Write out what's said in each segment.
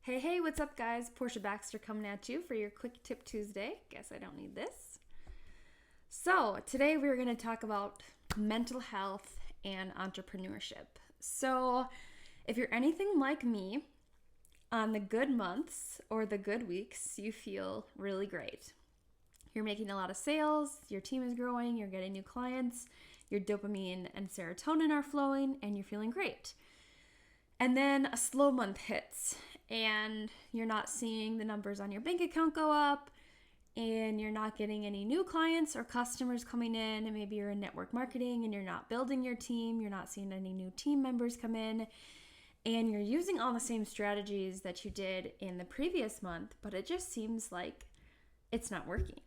Hey, what's up, guys? Portia Baxter coming at you for your Quick Tip Tuesday. Guess I don't need this. So, today we're going to talk about mental health and entrepreneurship. So, if you're anything like me, on the good months or the good weeks, you feel really great. You're making a lot of sales, your team is growing, you're getting new clients, your dopamine and serotonin are flowing, and you're feeling great. And then a slow month hits and you're not seeing the numbers on your bank account go up and you're not getting any new clients or customers coming in, and maybe you're in network marketing and you're not building your team, you're not seeing any new team members come in, and you're using all the same strategies that you did in the previous month, but it just seems like it's not working.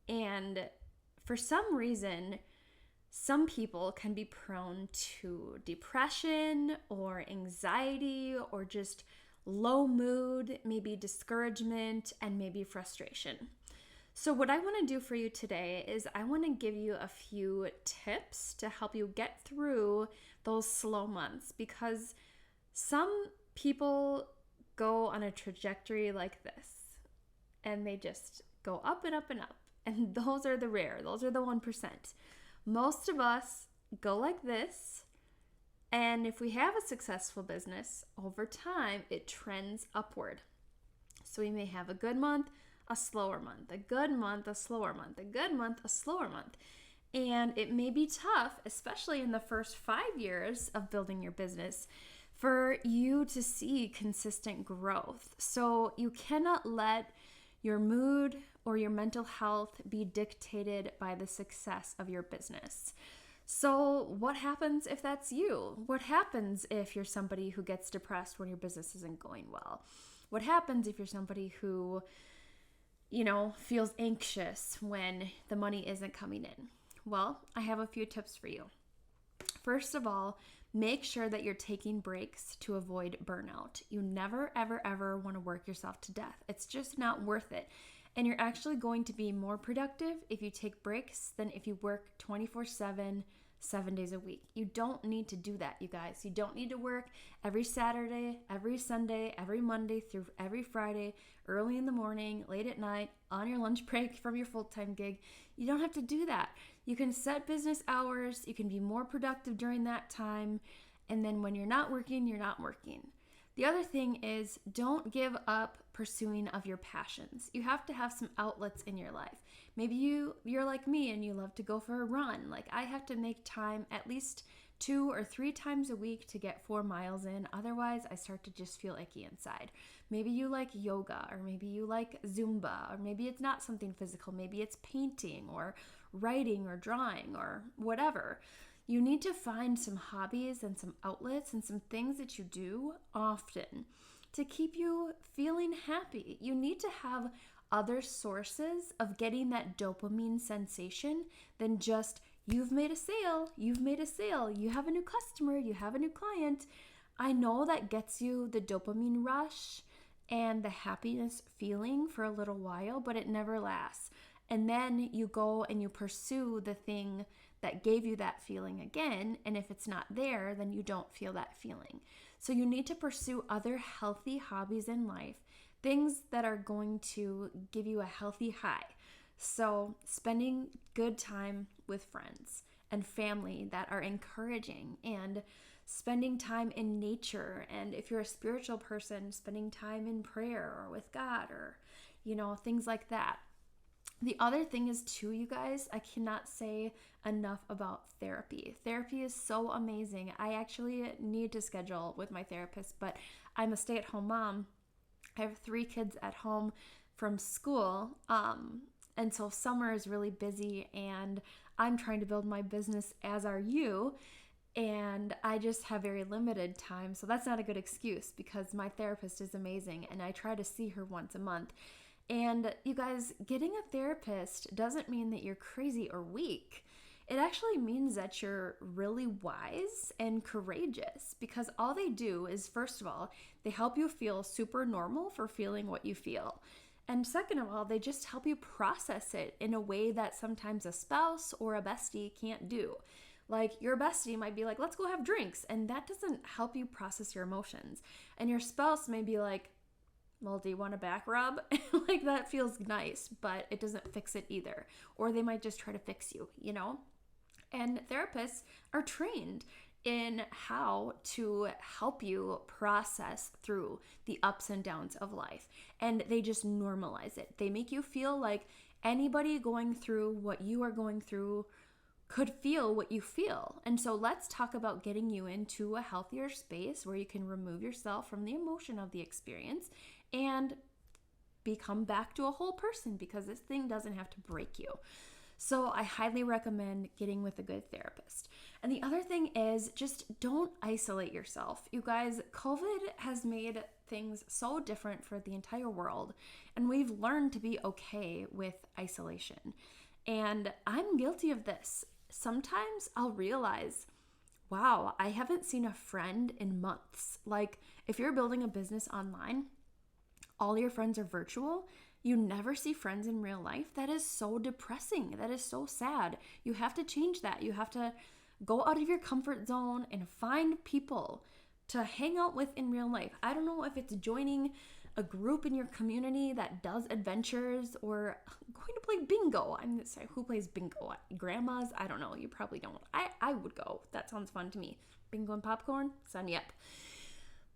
And for some reason, some people can be prone to depression or anxiety or just low mood, maybe discouragement, and maybe frustration. So what I want to do for you today is I want to give you a few tips to help you get through those slow months, because some people go on a trajectory like this and they just go up and up and up. And those are the 1%. Most of us go like this, and if we have a successful business, over time, it trends upward. So we may have a good month, a slower month, a good month, a slower month, a good month, a slower month. And it may be tough, especially in the first 5 years of building your business, for you to see consistent growth. So you cannot let your mood or your mental health be dictated by the success of your business. So what happens if that's you? What happens if you're somebody who gets depressed when your business isn't going well? What happens if you're somebody who, feels anxious when the money isn't coming in? Well, I have a few tips for you. First of all, make sure that you're taking breaks to avoid burnout. You never, ever, ever want to work yourself to death. It's just not worth it. And you're actually going to be more productive if you take breaks than if you work 24/7, 7 days a week. You don't need to do that, you guys. You don't need to work every Saturday, every Sunday, every Monday through every Friday, early in the morning, late at night, on your lunch break from your full-time gig. You don't have to do that. You can set business hours. You can be more productive during that time. And then when you're not working, you're not working. The other thing is, don't give up pursuing of your passions. You have to have some outlets in your life. Maybe you're like me and you love to go for a run. Like I have to make time at least 2 or 3 times a week to get 4 miles in. Otherwise, I start to just feel icky inside. Maybe you like yoga, or maybe you like Zumba, or maybe it's not something physical. Maybe it's painting or writing or drawing or whatever. You need to find some hobbies and some outlets and some things that you do often to keep you feeling happy. You need to have other sources of getting that dopamine sensation than just you've made a sale, you have a new customer, you have a new client. I know that gets you the dopamine rush and the happiness feeling for a little while, but it never lasts. And then you go and you pursue the thing that gave you that feeling again, and if it's not there, then you don't feel that feeling. So you need to pursue other healthy hobbies in life, things that are going to give you a healthy high. So spending good time with friends and family that are encouraging, and spending time in nature, and if you're a spiritual person, spending time in prayer or with God, or things like that. The other thing is too, you guys, I cannot say enough about therapy. Therapy is so amazing. I actually need to schedule with my therapist, but I'm a stay-at-home mom. I have 3 kids at home from school, and so summer is really busy, and I'm trying to build my business, as are you, and I just have very limited time. So that's not a good excuse, because my therapist is amazing, and I try to see her once a month. And you guys, getting a therapist doesn't mean that you're crazy or weak. It actually means that you're really wise and courageous, because all they do is, first of all, they help you feel super normal for feeling what you feel. And second of all, they just help you process it in a way that sometimes a spouse or a bestie can't do. Like your bestie might be like, let's go have drinks. And that doesn't help you process your emotions. And your spouse may be like, Well, do you want a back rub? Like, that feels nice, but it doesn't fix it either. Or they might just try to fix you, you know? And therapists are trained in how to help you process through the ups and downs of life. And they just normalize it. They make you feel like anybody going through what you are going through could feel what you feel. And so let's talk about getting you into a healthier space where you can remove yourself from the emotion of the experience and become back to a whole person, because this thing doesn't have to break you. So I highly recommend getting with a good therapist. And the other thing is, just don't isolate yourself. You guys, COVID has made things so different for the entire world, and we've learned to be okay with isolation. And I'm guilty of this. Sometimes I'll realize, wow, I haven't seen a friend in months. Like, if you're building a business online, all your friends are virtual. You never see friends in real life. That is so depressing. That is so sad. You have to change that. You have to go out of your comfort zone and find people to hang out with in real life. I don't know if it's joining a group in your community that does adventures, or going to play bingo. I'm sorry, who plays bingo? Grandmas? I don't know. You probably don't. I would go. That sounds fun to me. Bingo and popcorn? Sign me up.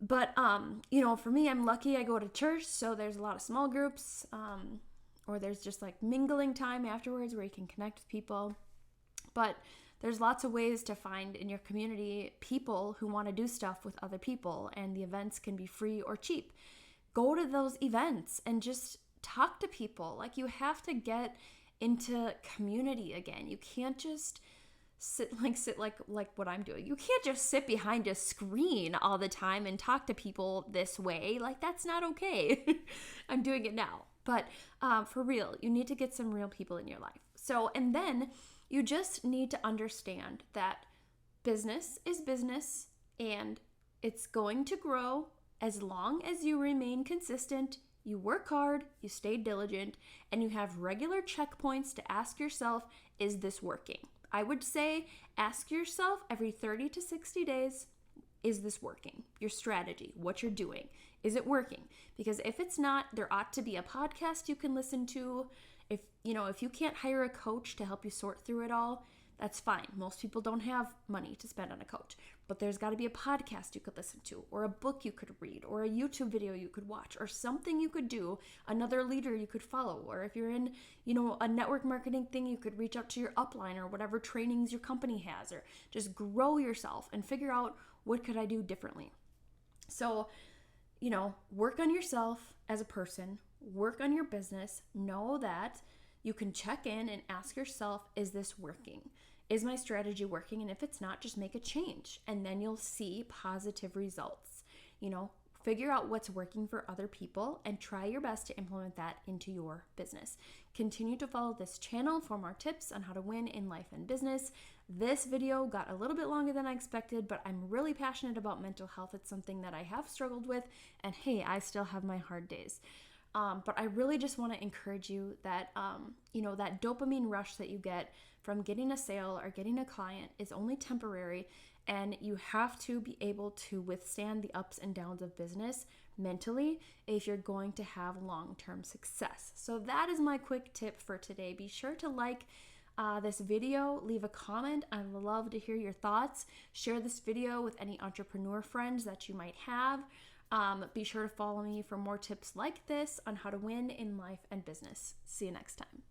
But, for me, I'm lucky I go to church, so there's a lot of small groups, or there's just like mingling time afterwards where you can connect with people. But there's lots of ways to find in your community people who want to do stuff with other people, and the events can be free or cheap. Go to those events and just talk to people. Like, you have to get into community again. You can't just sit like what I'm doing. You can't just sit behind a screen all the time and talk to people this way. Like, that's not okay. I'm doing it now. But for real, you need to get some real people in your life. So, and then you just need to understand that business is business, and it's going to grow as long as you remain consistent, you work hard, you stay diligent, and you have regular checkpoints to ask yourself, is this working? I would say ask yourself every 30 to 60 days, is this working? Your strategy, what you're doing, is it working? Because if it's not, there ought to be a podcast you can listen to. If you can't hire a coach to help you sort through it all, that's fine. Most people don't have money to spend on a coach, but there's got to be a podcast you could listen to, or a book you could read, or a YouTube video you could watch, or something you could do, another leader you could follow, or if you're in, a network marketing thing, you could reach out to your upline or whatever trainings your company has, or just grow yourself and figure out, what could I do differently? So, work on yourself as a person, work on your business, know that you can check in and ask yourself, is this working? Is my strategy working? And if it's not, just make a change, and then you'll see positive results. Figure out what's working for other people and try your best to implement that into your business. Continue to follow this channel for more tips on how to win in life and business. This video got a little bit longer than I expected, but I'm really passionate about mental health. It's something that I have struggled with, and hey, I still have my hard days. But I really just want to encourage you that, that dopamine rush that you get from getting a sale or getting a client is only temporary, and you have to be able to withstand the ups and downs of business mentally if you're going to have long-term success. So that is my quick tip for today. Be sure to like this video, leave a comment. I'd love to hear your thoughts. Share this video with any entrepreneur friends that you might have. Be sure to follow me for more tips like this on how to win in life and business. See you next time.